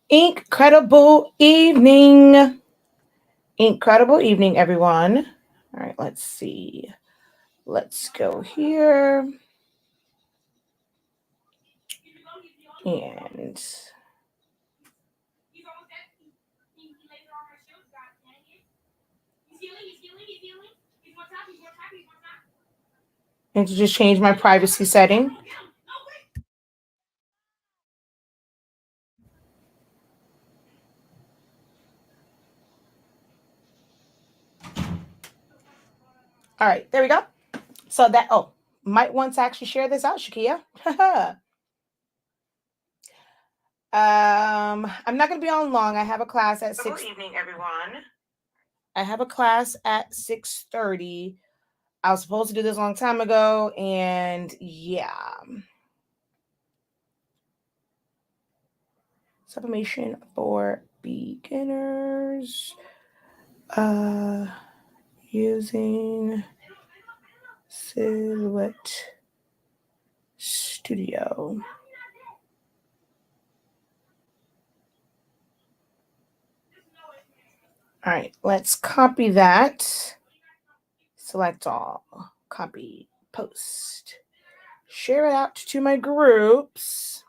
Incredible evening. Incredible evening, everyone. All right, let's see. Let's go here. And to just change my privacy setting. All right, there we go. So might want to actually share this out, Shakia. I'm not going to be on long. I have a class at 6. Good evening, everyone. I have a class at 6:30. I was supposed to do this a long time ago, and yeah. Sublimation for beginners. Using Silhouette Studio. All right, let's copy that. Select all, copy, post, share it out to my groups.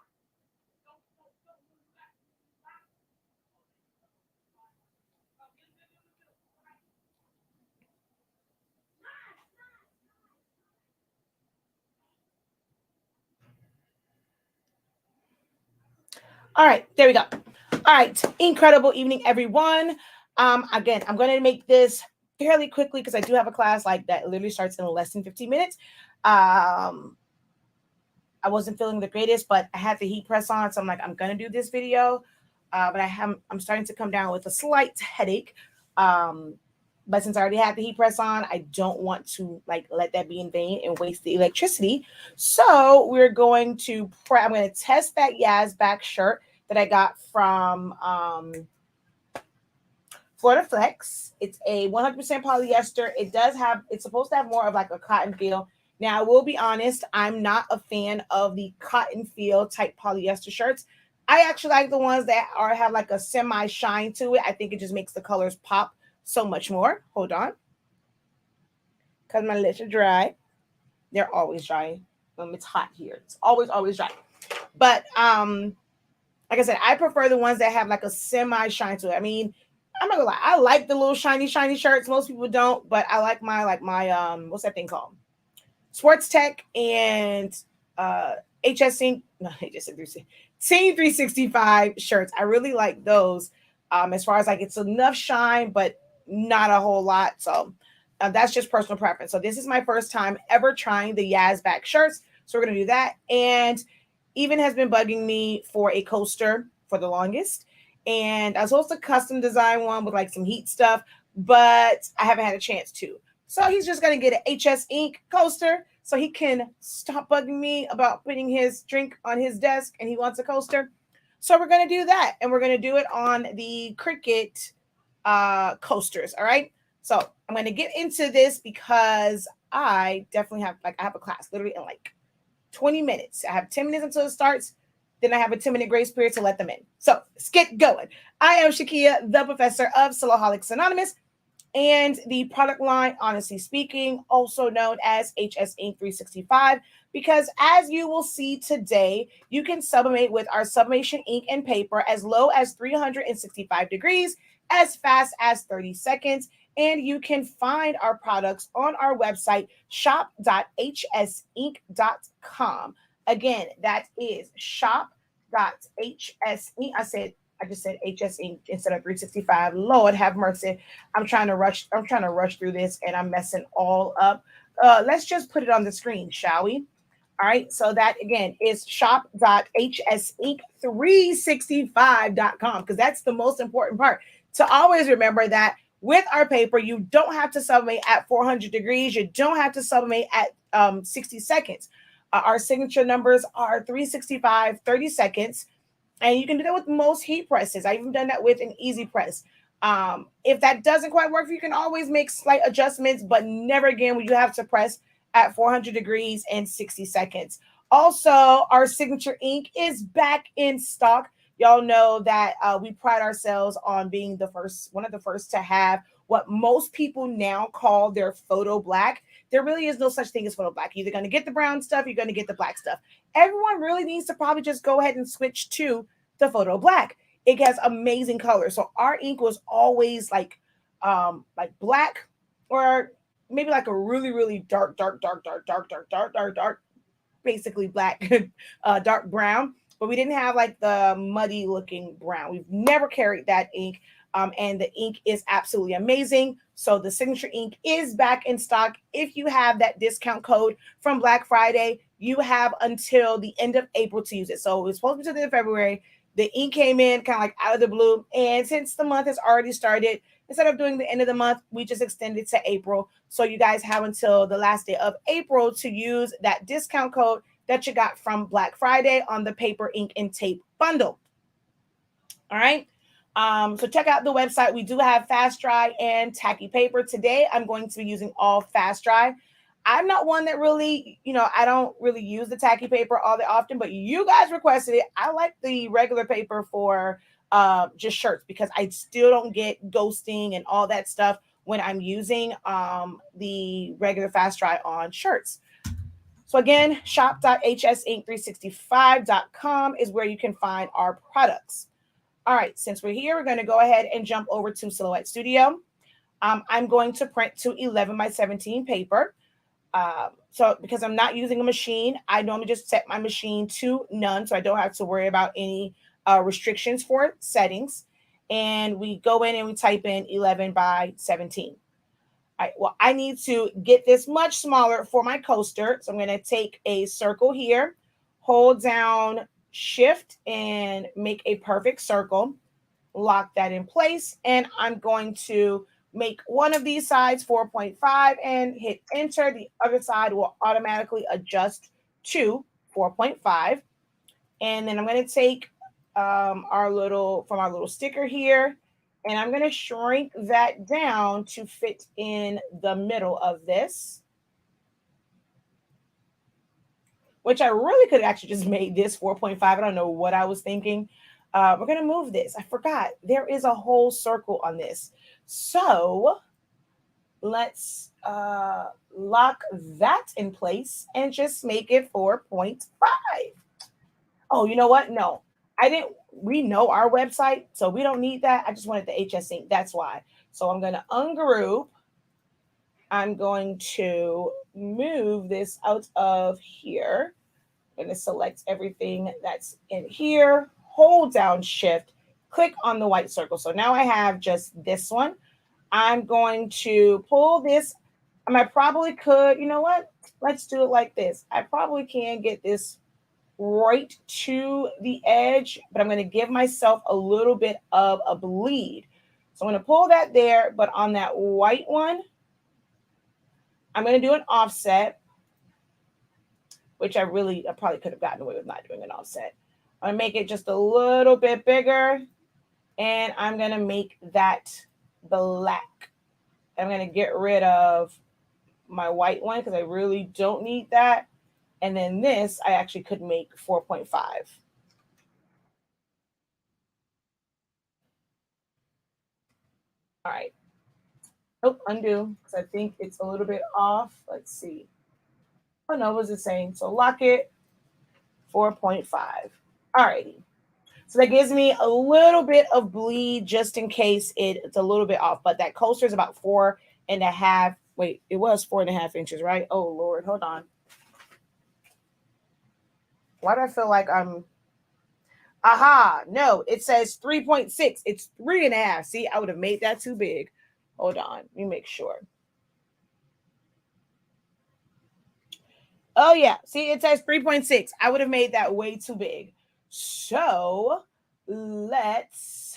All right, there we go. All right, incredible evening, everyone. Again, I'm going to make this fairly quickly because I do have a class like that literally starts in less than 15 minutes. I wasn't feeling the greatest, but I had the heat press on, so I'm like, I'm going to do this video. But I'm starting to come down with a slight headache. But since I already had the heat press on, I don't want to let that be in vain and waste the electricity. So we're going to I'm going to test that Yazbek shirt that I got from Florida Flex. It's a 100% polyester. It's supposed to have more of like a cotton feel. Now, I will be honest, I'm not a fan of the cotton feel type polyester shirts. I actually like the ones that have like a semi shine to it. I think it just makes the colors pop so much more. Hold on. Because my lips are dry. They're always dry. It's hot here. It's always dry. But like I said, I prefer the ones that have like a semi shine to it. I mean, I'm not gonna lie, I like the little shiny shirts. Most people don't, but I like my what's that thing called? Sports Tech and HS Sync, no, HS Team 365 shirts. I really like those. As far as like it's enough shine, but not a whole lot. So that's just personal preference. So this is my first time ever trying the Yazbek shirts. So we're gonna do that. And Even has been bugging me for a coaster for the longest. And I was supposed to custom design one with like some heat stuff, but I haven't had a chance to. So he's just going to get an HS Ink coaster so he can stop bugging me about putting his drink on his desk and he wants a coaster. So we're going to do that. And we're going to do it on the Cricut coasters. All right. So I'm going to get into this because I definitely have I have a class literally in like 20 minutes. I have 10 minutes until it starts. Then I have a 10-minute grace period to let them in. So let's get going. I am Shakia, the professor of Soloholics Anonymous and the product line, Honestly Speaking, also known as HS Ink 365, because as you will see today, you can sublimate with our sublimation ink and paper as low as 365 degrees, as fast as 30 seconds. And you can find our products on our website, shop.hsink.com. Again, that is shop.hsink. I just said HS Ink instead of 365. Lord have mercy. I'm trying to rush through this and I'm messing all up. Let's just put it on the screen, shall we? All right. So that again is shop.hsink365.com because that's the most important part. To always remember that with our paper, you don't have to sublimate at 400 degrees. You don't have to sublimate at 60 seconds. Our signature numbers are 365, 30 seconds. And you can do that with most heat presses. I've even done that with an easy press. If that doesn't quite work, you can always make slight adjustments, but never again will you have to press at 400 degrees and 60 seconds. Also, our signature ink is back in stock. Y'all know that we pride ourselves on being one of the first to have what most people now call their photo black. There really is no such thing as photo black. You're either going to get the brown stuff, you're going to get the black stuff. Everyone really needs to probably just go ahead and switch to the photo black. It has amazing color. So our ink was always like black, or maybe like a really, really dark, basically black, dark brown, but we didn't have like the muddy looking brown. We've never carried that ink. And the ink is absolutely amazing. So the signature ink is back in stock. If you have that discount code from Black Friday, you have until the end of April to use it. So it's supposed to be till the end of February. The ink came in kind of like out of the blue. And since the month has already started, instead of doing the end of the month, we just extended to April. So you guys have until the last day of April to use that discount code that you got from Black Friday on the paper, ink, and tape bundle. All right. So check out the website. We do have fast dry and tacky paper. Today, I'm going to be using all fast dry. I'm not one that really, I don't really use the tacky paper all that often, but you guys requested it. I like the regular paper for just shirts because I still don't get ghosting and all that stuff when I'm using the regular fast dry on shirts. So again, shop.hsink365.com is where you can find our products. All right, since we're here, we're going to go ahead and jump over to Silhouette Studio. I'm going to print to 11 by 17 paper. So because I'm not using a machine, I normally just set my machine to none, so I don't have to worry about any restrictions for settings. And we go in and we type in 11 by 17. All right, well, I need to get this much smaller for my coaster. So I'm going to take a circle here, hold down Shift and make a perfect circle, lock that in place, and I'm going to make one of these sides 4.5 and hit enter. The other side will automatically adjust to 4.5, and then I'm going to take our little sticker here, and I'm going to shrink that down to fit in the middle of this, which I really could have actually just made this 4.5. I don't know what I was thinking. We're going to move this. I forgot. There is a whole circle on this. So let's lock that in place and just make it 4.5. Oh, you know what? No, we know our website, so we don't need that. I just wanted the HS ink. That's why. So I'm going to ungroup. I'm going to move this out of here. I'm going to select everything that's in here, hold down Shift, click on the white circle. So now I have just this one. I'm going to pull this. I probably could, you know what? Let's do it like this. I probably can get this right to the edge, but I'm going to give myself a little bit of a bleed. So I'm going to pull that there, but on that white one, I'm going to do an offset, which I probably could have gotten away with not doing an offset. I'm going to make it just a little bit bigger, and I'm going to make that black. I'm going to get rid of my white one because I really don't need that. And then this, I actually could make 4.5. All right. Oh, undo, because I think it's a little bit off. Let's see. Oh, no, it was the same. So lock it, 4.5. All righty. So that gives me a little bit of bleed just in case it's a little bit off. But that coaster is about 4.5. Wait, it was 4.5 inches, right? Oh, Lord. Hold on. Why do I feel like I'm... Aha. No, it says 3.6. It's 3.5. See, I would have made that too big. Hold on. Let me make sure. Oh, yeah. See, it says 3.6. I would have made that way too big. So let's...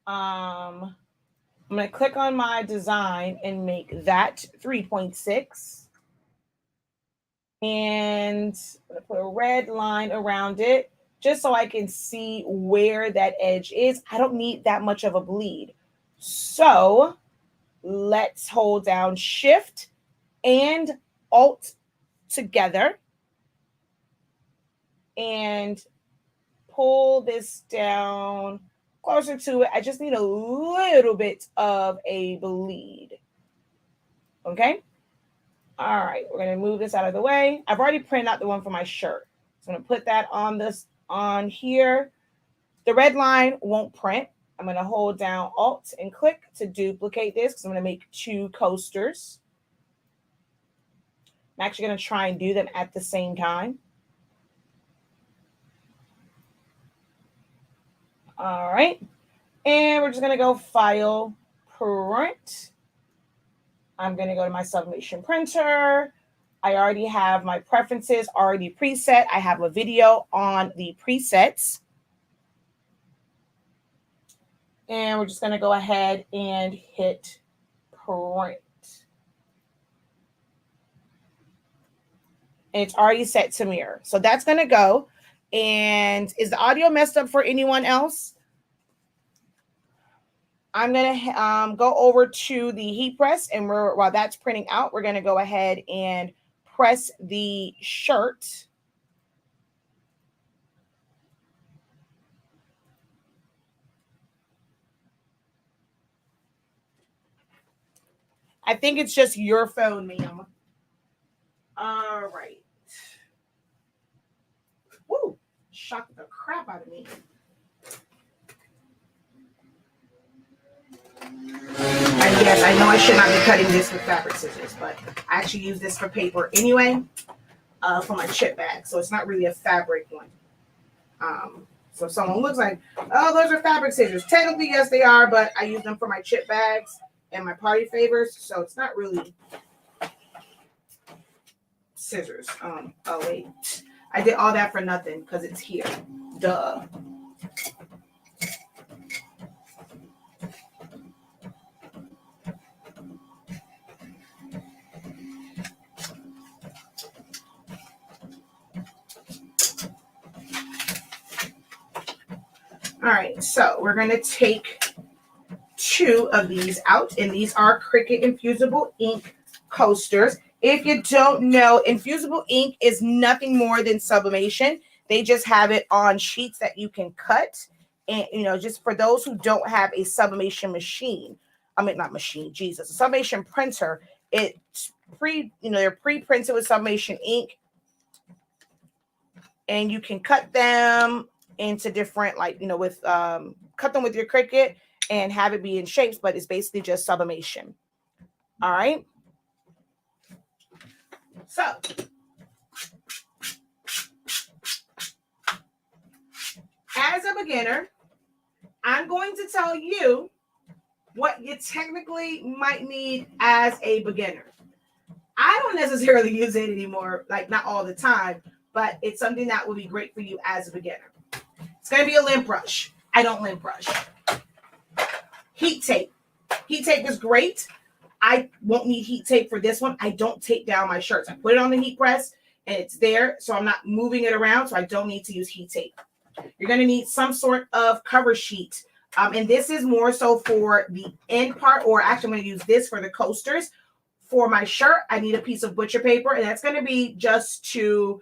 I'm going to click on my design and make that 3.6. And I'm going to put a red line around it just so I can see where that edge is. I don't need that much of a bleed. So let's hold down Shift and Alt together and pull this down closer to it. I just need a little bit of a bleed. Okay. All right. We're going to move this out of the way. I've already printed out the one for my shirt. So I'm going to put that on here. The red line won't print. I'm going to hold down Alt and click to duplicate this because I'm going to make 2 coasters. I'm actually going to try and do them at the same time. All right. And we're just going to go File, Print. I'm going to go to my Sublimation printer. I already have my preferences already preset. I have a video on the presets. And we're just going to go ahead and hit print. And it's already set to mirror. So that's going to go. And is the audio messed up for anyone else? I'm going to go over to the heat press. And while that's printing out, we're going to go ahead and press the shirt. I think it's just your phone, ma'am. All right. Woo! Shocked the crap out of me. And yes, I know I should not be cutting this with fabric scissors, but I actually use this for paper anyway, for my chip bag. So it's not really a fabric one. So if someone looks like, oh, those are fabric scissors. Technically, yes, they are, but I use them for my chip bags and my party favors. So it's not really scissors. Oh, wait. I did all that for nothing because it's here. Duh. All right, so we're going to take 2 of these out, and these are Cricut Infusible ink coasters. If you don't know, Infusible ink is nothing more than sublimation. They just have it on sheets that you can cut. And, just for those who don't have a sublimation machine, not machine, Jesus, a sublimation printer, it's they're pre-printed with sublimation ink. And you can cut them into different, cut them with your Cricut and have it be in shapes, but it's basically just sublimation. All right. So as a beginner, I'm going to tell you what you technically might need as a beginner. I don't necessarily use it anymore, not all the time, but it's something that will be great for you as a beginner. It's going to be a lint brush. I don't lint brush. Heat tape. Heat tape is great. I won't need heat tape for this one. I don't tape down my shirts. I put it on the heat press and it's there, so I'm not moving it around, so I don't need to use heat tape. You're going to need some sort of cover sheet. And this is more so for the end part, or actually I'm going to use this for the coasters. For my shirt, I need a piece of butcher paper, and that's going to be just to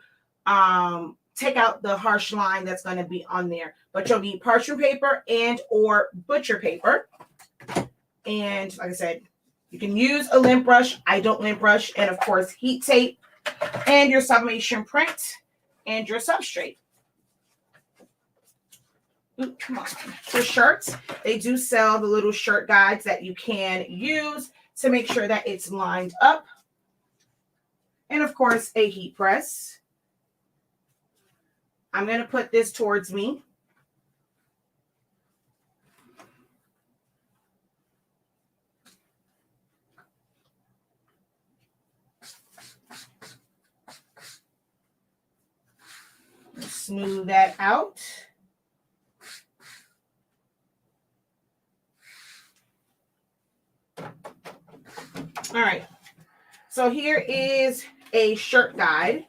take out the harsh line that's going to be on there. But you'll need parchment paper and or butcher paper. And like I said, you can use a lint brush. I don't lint brush. And of course, heat tape and your sublimation print and your substrate. Ooh, come on. For shirts, they do sell the little shirt guides that you can use to make sure that it's lined up. And of course, a heat press. I'm going to put this towards me. Smooth that out. All right. So here is a shirt guide.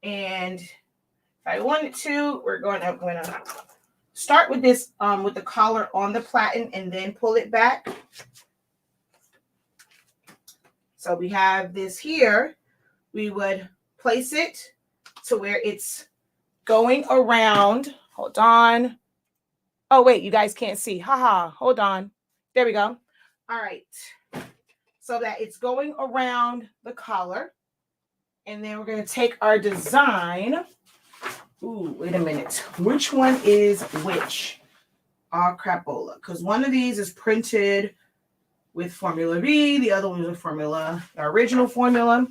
And if I wanted to, I'm going to start with this, with the collar on the platen and then pull it back. So we have this here. We would place it to where it's going around. Hold on. Oh, wait, you guys can't see. Haha, hold on. There we go. All right. So that it's going around the collar. And then we're going to take our design. Ooh, wait a minute. Which one is which? Oh, crapola. Because one of these is printed with Formula B. The other one is with Formula, the original formula.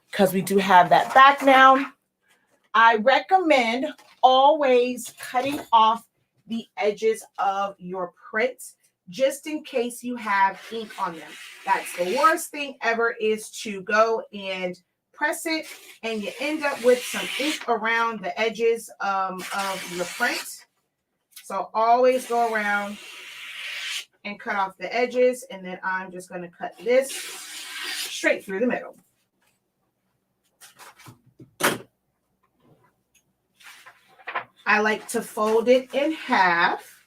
Because we do have that back now. I recommend always cutting off the edges of your prints just in case you have ink on them. That's the worst thing ever, is to go and press it and you end up with some ink around the edges of your print. So always go around and cut off the edges, and then I'm just going to cut this straight through the middle. I like to fold it in half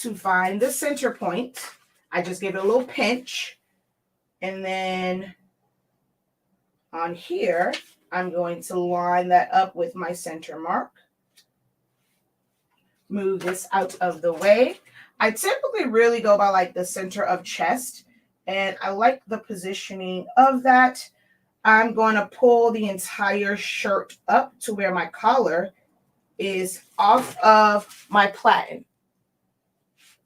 to find the center point. I just give it a little pinch, and then on here, I'm going to line that up with my center mark. Move this out of the way. I typically really go by like the center of chest, and I like the positioning of that. I'm going to pull the entire shirt up to where my collar is off of my platen.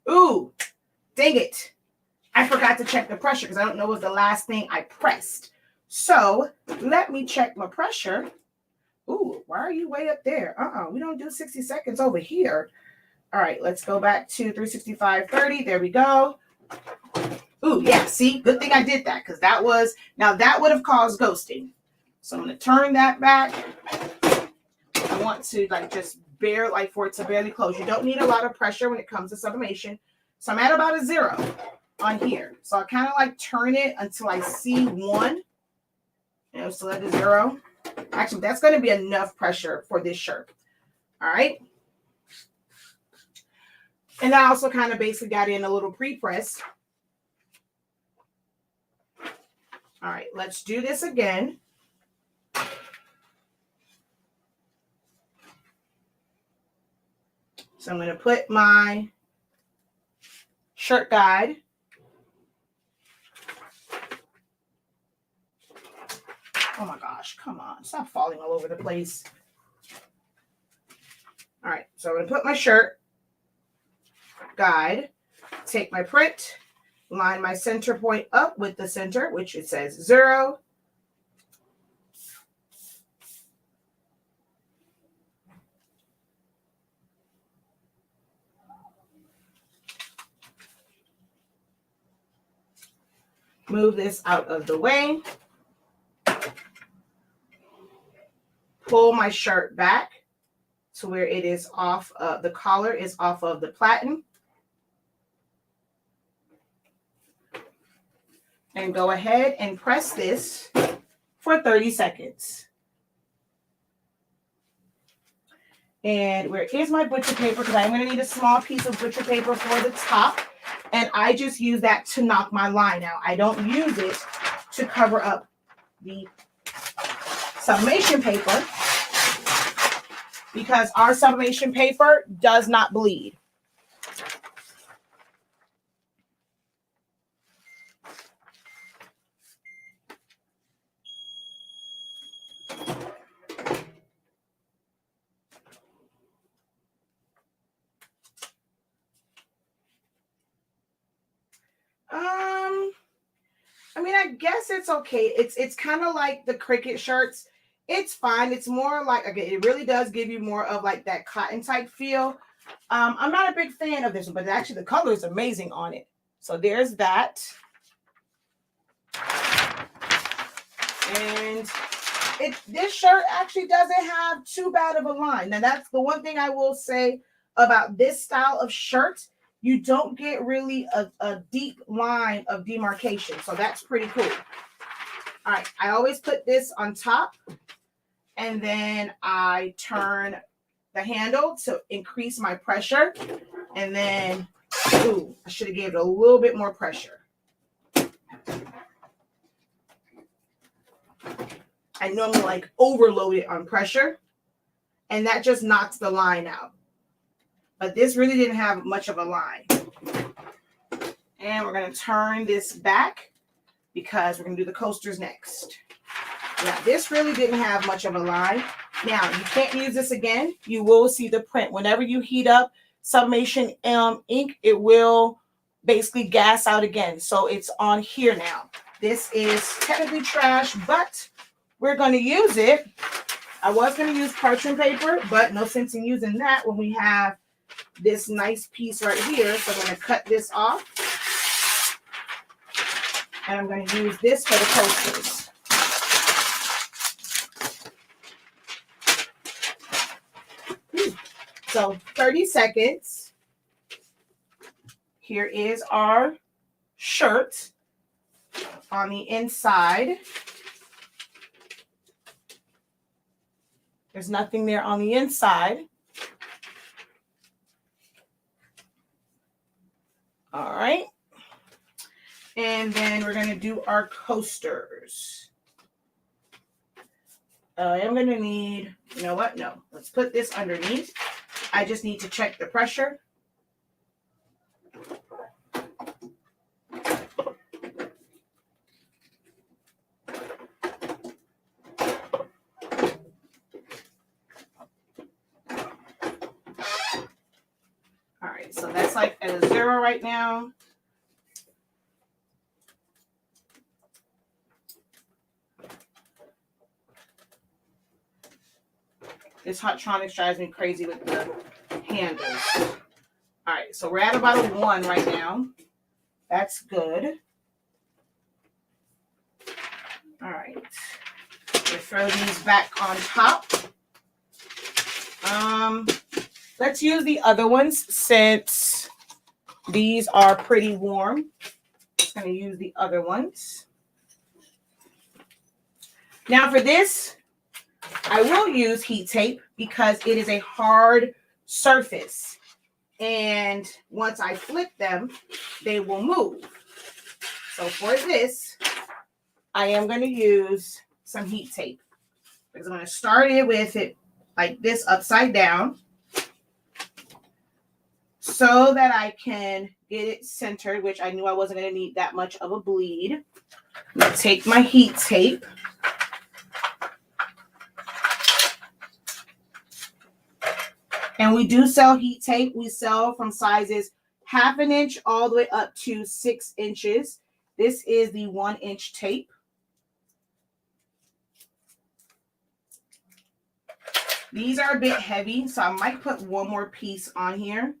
Ooh, dang it. I forgot to check the pressure because I don't know what was the last thing I pressed. So let me check my pressure. Ooh, why are you way up there? We don't do 60 seconds over here. All right, let's go back to 365.30. There we go. Ooh, yeah, see, good thing I did that, because that would have caused ghosting. So I'm going to turn that back. I want to just for it to barely close. You don't need a lot of pressure when it comes to sublimation. So I'm at about a 0 on here. So I kind of turn it until I see 1. So at a 0. Actually, that's going to be enough pressure for this shirt. All right. And I also kind of basically got in a little pre-press. All right, let's do this again. So I'm going to put my shirt guide. Oh my gosh, come on. Stop falling all over the place. All right, so I'm going to put my shirt guide, take my print, line my center point up with the center, which it says 0. Move this out of the way. Pull my shirt back to where it is off, the collar is off of the platen. And go ahead and press this for 30 seconds. And where is my butcher paper? Because I'm going to need a small piece of butcher paper for the top. And I just use that to knock my line out. I don't use it to cover up the sublimation paper, because our sublimation paper does not bleed. I mean, I guess it's okay. It's kind of like the Cricut shirts. It's fine. It's more like, okay, it really does give you more of that cotton type feel. I'm not a big fan of this one, but actually the color is amazing on it. So there's that. And this shirt actually doesn't have too bad of a line. Now, that's the one thing I will say about this style of shirt. You don't get really a deep line of demarcation. So that's pretty cool. All right. I always put this on top, and then I turn the handle to increase my pressure. And then, ooh, I should have gave it a little bit more pressure. I normally like overload it on pressure, and that just knocks the line out. But this really didn't have much of a line. And we're going to turn this back because we're going to do the coasters next. Yeah, this really didn't have much of a line. Now, you can't use this again. You will see the print. Whenever you heat up Sublimation ink, it will basically gas out again. So it's on here now. This is technically trash, but we're going to use it. I was going to use parchment paper, but no sense in using that when we have this nice piece right here. So I'm going to cut this off. And I'm going to use this for the coasters. So 30 seconds. Here is our shirt on the inside. There's nothing there on the inside. All right. And then we're going to do our coasters. I am going to need, you know what? No, let's put this underneath. I just need to check the pressure. All right, so that's like at a 0 right now. This Hottronics drives me crazy with the handles. All right, so we're at about a 1 right now. That's good. All right, we'll throw these back on top. Let's use the other ones since these are pretty warm. I'm going to use the other ones. Now for this, I will use heat tape because it is a hard surface. And once I flip them, they will move. So for this, I am going to use some heat tape. Because I'm going to start it with it like this upside down. So that I can get it centered, which I knew I wasn't going to need that much of a bleed. I'm going to take my heat tape. And we do sell heat tape. We sell from sizes 1/2 inch all the way up to 6 inches. This is the 1-inch tape. These are a bit heavy, so I might put one more piece on here.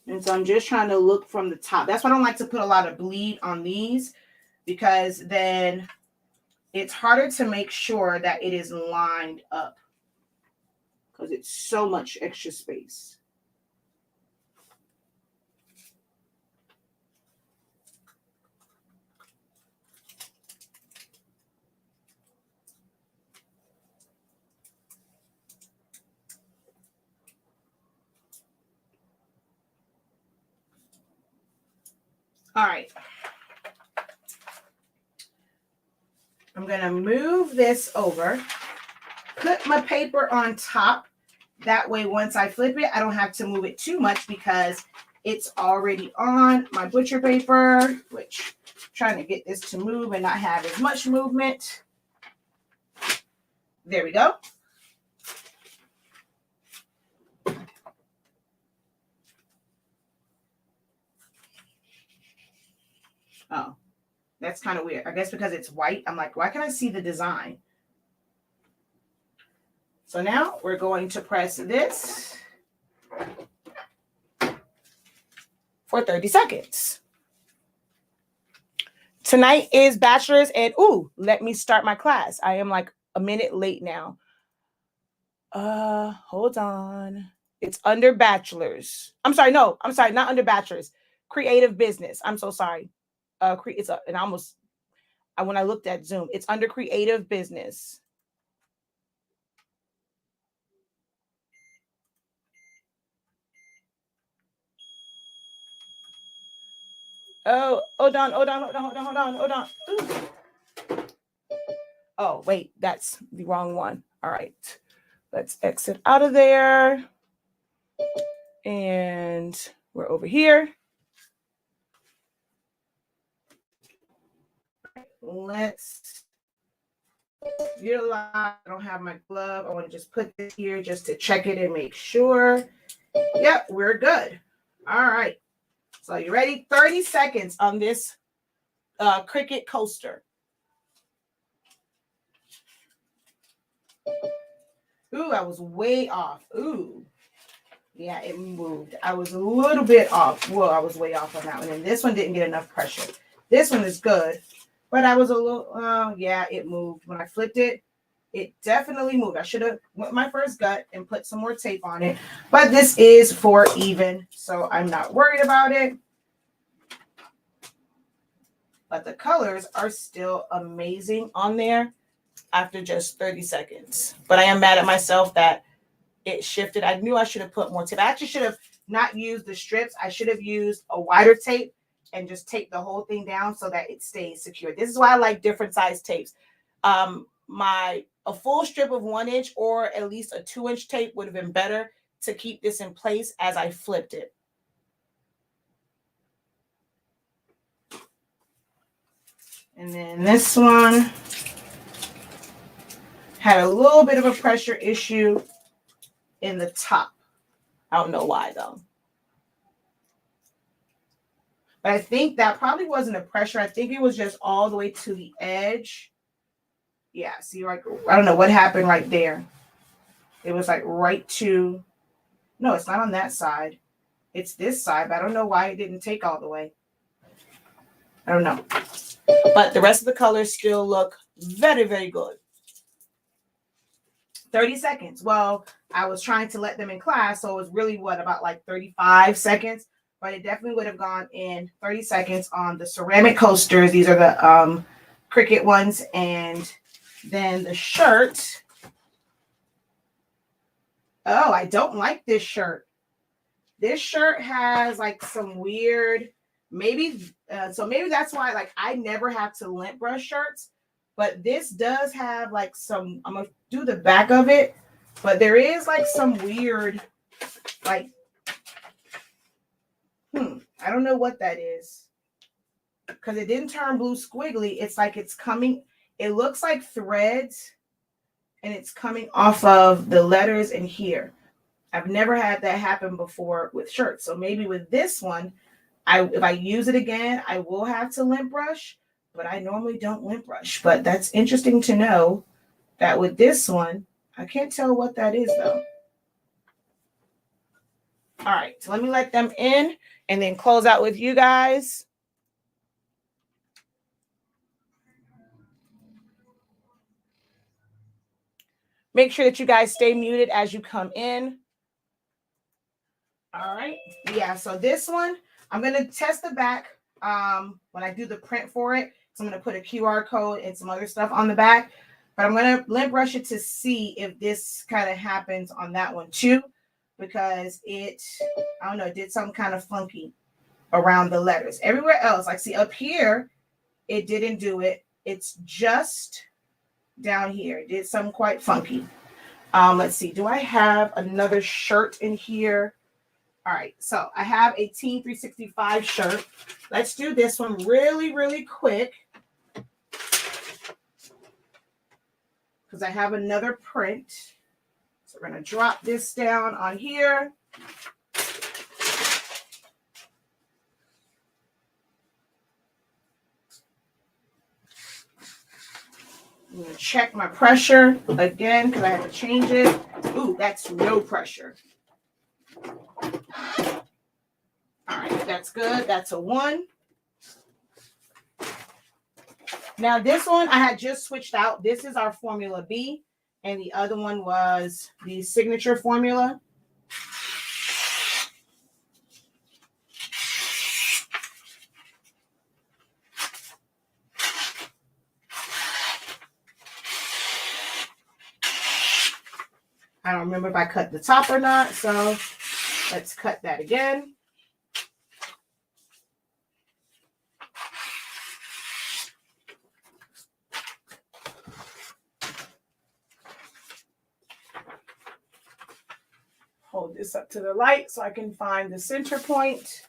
And so I'm just trying to look from the top. That's why I don't like to put a lot of bleed on these, because then it's harder to make sure that it is lined up because it's so much extra space. All right. I'm going to move this over, put my paper on top. That way, once I flip it, I don't have to move it too much because it's already on my butcher paper, which I'm trying to get this to move and not have as much movement. There we go. Oh, that's kind of weird. I guess because it's white, I'm like, why can't I see the design? So now we're going to press this for 30 seconds. Tonight is bachelor's, and ooh, let me start my class. I am like a minute late now. Hold on. It's under bachelor's. I'm sorry, not under bachelor's. Creative business. I'm so sorry. When I looked at Zoom, it's under creative business. Oh, hold on, hold on, hold on, hold on, hold on, hold on. Ooh. Oh, wait, that's the wrong one. All right. Let's exit out of there. And we're over here. Let's utilize. I don't have my glove. I want to just put this here just to check it and make sure. Yep, we're good. All right. So you ready? 30 seconds on this Cricut coaster. Ooh, I was way off. Ooh. Yeah, it moved. I was a little bit off. Well, I was way off on that one. And this one didn't get enough pressure. This one is good. But I was a little, yeah, it moved. When I flipped it, it definitely moved. I should have went my first gut and put some more tape on it. But this is for even, so I'm not worried about it. But the colors are still amazing on there after just 30 seconds. But I am mad at myself that it shifted. I knew I should have put more tape. I actually should have not used the strips. I should have used a wider tape and just tape the whole thing down so that it stays secure. This is why I like different size tapes. A full strip of 1 inch or at least a 2-inch tape would have been better to keep this in place as I flipped it. And then this one had a little bit of a pressure issue in the top. I don't know why though. But I think that probably wasn't a pressure. I think it was just all the way to the edge. Yeah, see, like, I don't know what happened right there. It was like right to, no, it's not on that side. It's this side, but I don't know why it didn't take all the way. I don't know. But the rest of the colors still look very, very good. 30 seconds. Well, I was trying to let them in class, so it was really what, about like 35 seconds. But it definitely would have gone in 30 seconds on the ceramic coasters. These are the Cricut ones. And then the shirt. Oh, I don't like this shirt. This shirt has like some weird, maybe, so maybe that's why, like, I never have to lint brush shirts. But this does have like some, I'm going to do the back of it. But there is like some weird, like, I don't know what that is. Because it didn't turn blue squiggly. It's like it's coming, it looks like threads. And it's coming off of the letters in here. I've never had that happen before with shirts. So maybe with this one, if I use it again, I will have to lint brush. But I normally don't lint brush. But that's interesting to know that with this one, I can't tell what that is though. All right, so let me let them in and then close out with you guys. Make sure that you guys stay muted as you come in. All right. Yeah, so this one, I'm going to test the back when I do the print for it. So I'm going to put a QR code and some other stuff on the back. But I'm going to lint brush it to see if this kind of happens on that one too. Because it, I don't know, it did something kind of funky around the letters. Everywhere else, like see up here, it didn't do it. It's just down here. It did something quite funky. Let's see. Do I have another shirt in here? All right. So I have a Team 365 shirt. Let's do this one really, really quick. Because I have another print. So we're going to drop this down on here. I'm going to check my pressure again because I have to change it. Ooh, that's no pressure. All right, that's good. That's a 1. Now this one I had just switched out. This is our Formula B, and the other one was the signature formula. I don't remember if I cut the top or not, so let's cut that again. this up to the light so I can find the center point.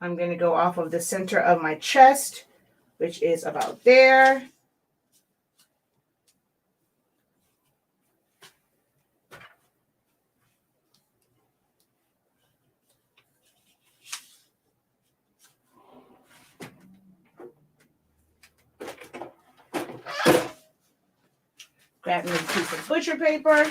I'm going to go off of the center of my chest, which is about there. Grab me a piece of butcher paper.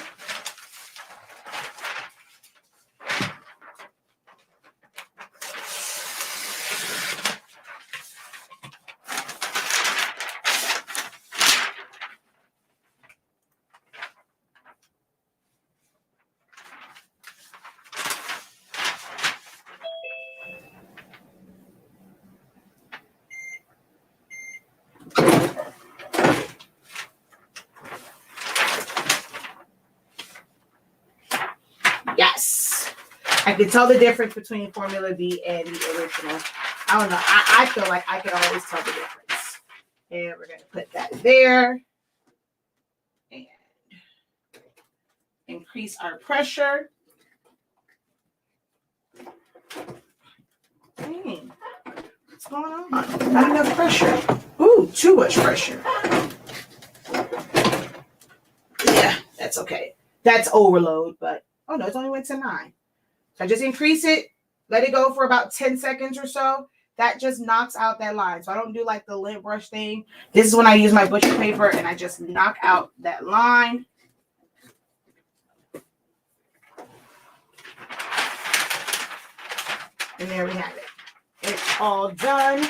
Yes. I can tell the difference between Formula B and the original. I don't know. I feel like I can always tell the difference. And we're going to put that there. And increase our pressure. Dang. What's going on? Not enough pressure. Ooh, too much pressure. Yeah, that's okay. That's overload, but oh no, it's only went to 9. So I just increase it, let it go for about 10 seconds or so. That just knocks out that line. So I don't do like the lint brush thing. This is when I use my butcher paper and I just knock out that line. And there we have it. It's all done.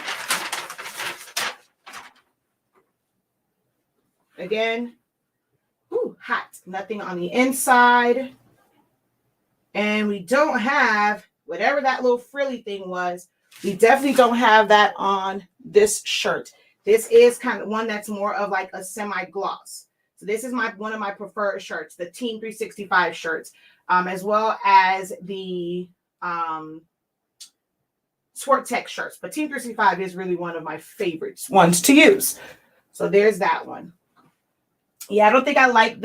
Again, ooh, hot. Nothing on the inside. And we don't have whatever that little frilly thing was. We definitely don't have that on this shirt. This is kind of one that's more of like a semi-gloss. So this is one of my preferred shirts, the Team 365 shirts, as well as the Swartech shirts. But Team 365 is really one of my favorites ones to use. So there's that one. Yeah, I don't think I like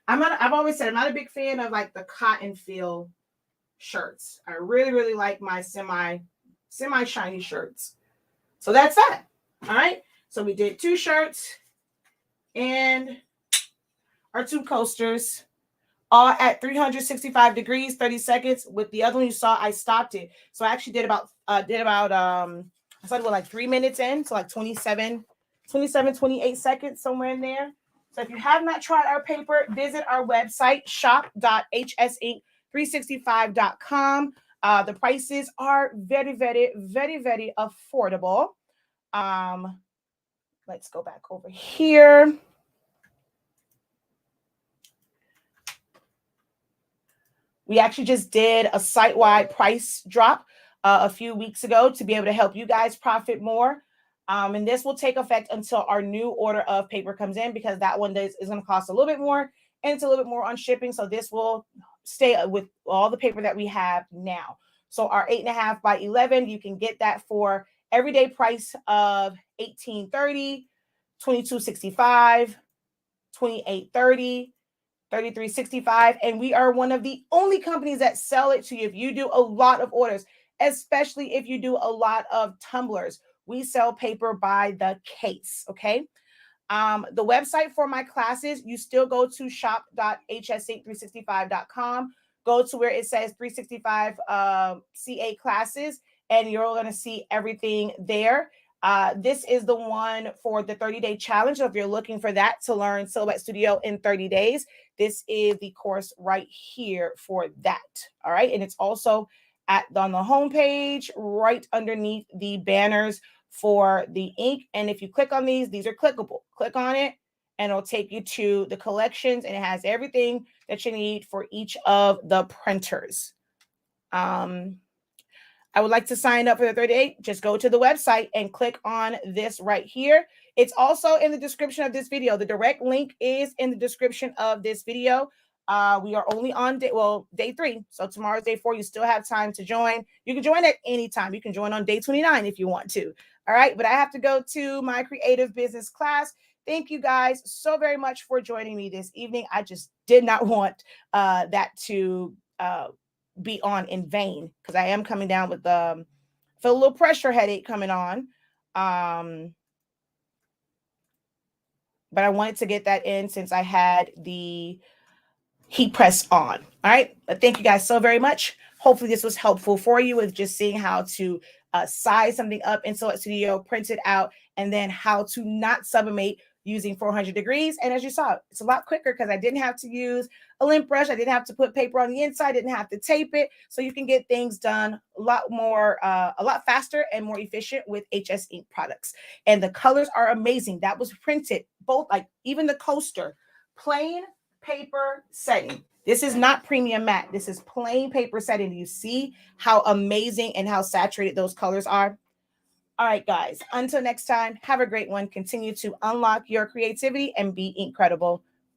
I've always said I'm not a big fan of like the cotton feel shirts. I really like my semi shiny shirts. So that's that. All right. So we did 2 shirts and our 2 coasters, all at 365 degrees, 30 seconds. With the other one you saw, I stopped it. So I actually did about I started with like 3 minutes in, so like 27, 28 seconds, somewhere in there. So if you have not tried our paper, visit our website, shop.hsink365.com. The prices are very affordable. Let's go back over here. We actually just did a site-wide price drop a few weeks ago to be able to help you guys profit more. And this will take effect until our new order of paper comes in, because that one is going to cost a little bit more, and it's a little bit more on shipping. So this will stay with all the paper that we have now. So our 8.5 by 11, you can get that for everyday price of $18.30, $22.65, $28.30, $33.65. And we are one of the only companies that sell it to you if you do a lot of orders, especially if you do a lot of tumblers. We sell paper by the case, okay? The website for my classes, you still go to shop.hsink365.com. Go to where it says 365 CA classes, and you're going to see everything there. This is the one for the 30-day challenge. So if you're looking for that to learn Silhouette Studio in 30 days, this is the course right here for that. All right. And it's also on the homepage, right underneath the banners for the ink. And if you click on these are clickable. Click on it and it'll take you to the collections, and it has everything that you need for each of the printers. I would like to sign up for the 30-day. Just go to the website and click on this right here. It's also in the description of this video. The direct link is in the description of this video. We are only on day 3. So tomorrow's day 4. You still have time to join. You can join at any time. You can join on day 29 if you want to. All right. But I have to go to my creative business class. Thank you guys so very much for joining me this evening. I just did not want that to be on in vain, because I am coming down with feel a little pressure headache coming on. But I wanted to get that in since I had the heat press on. All right. But thank you guys so very much. Hopefully this was helpful for you with just seeing how to size something up in Silhouette Studio, print it out, and then how to not sublimate using 400 degrees. And as you saw, it's a lot quicker because I didn't have to use a lint brush. I didn't have to put paper on the inside. Didn't have to tape it. So you can get things done a lot faster and more efficient with HS Ink products. And the colors are amazing. That was printed both, like even the coaster, plain paper setting. This is not premium matte. This is plain paper setting. Do you see how amazing and how saturated those colors are? All right, guys, until next time, have a great one. Continue to unlock your creativity and be incredible.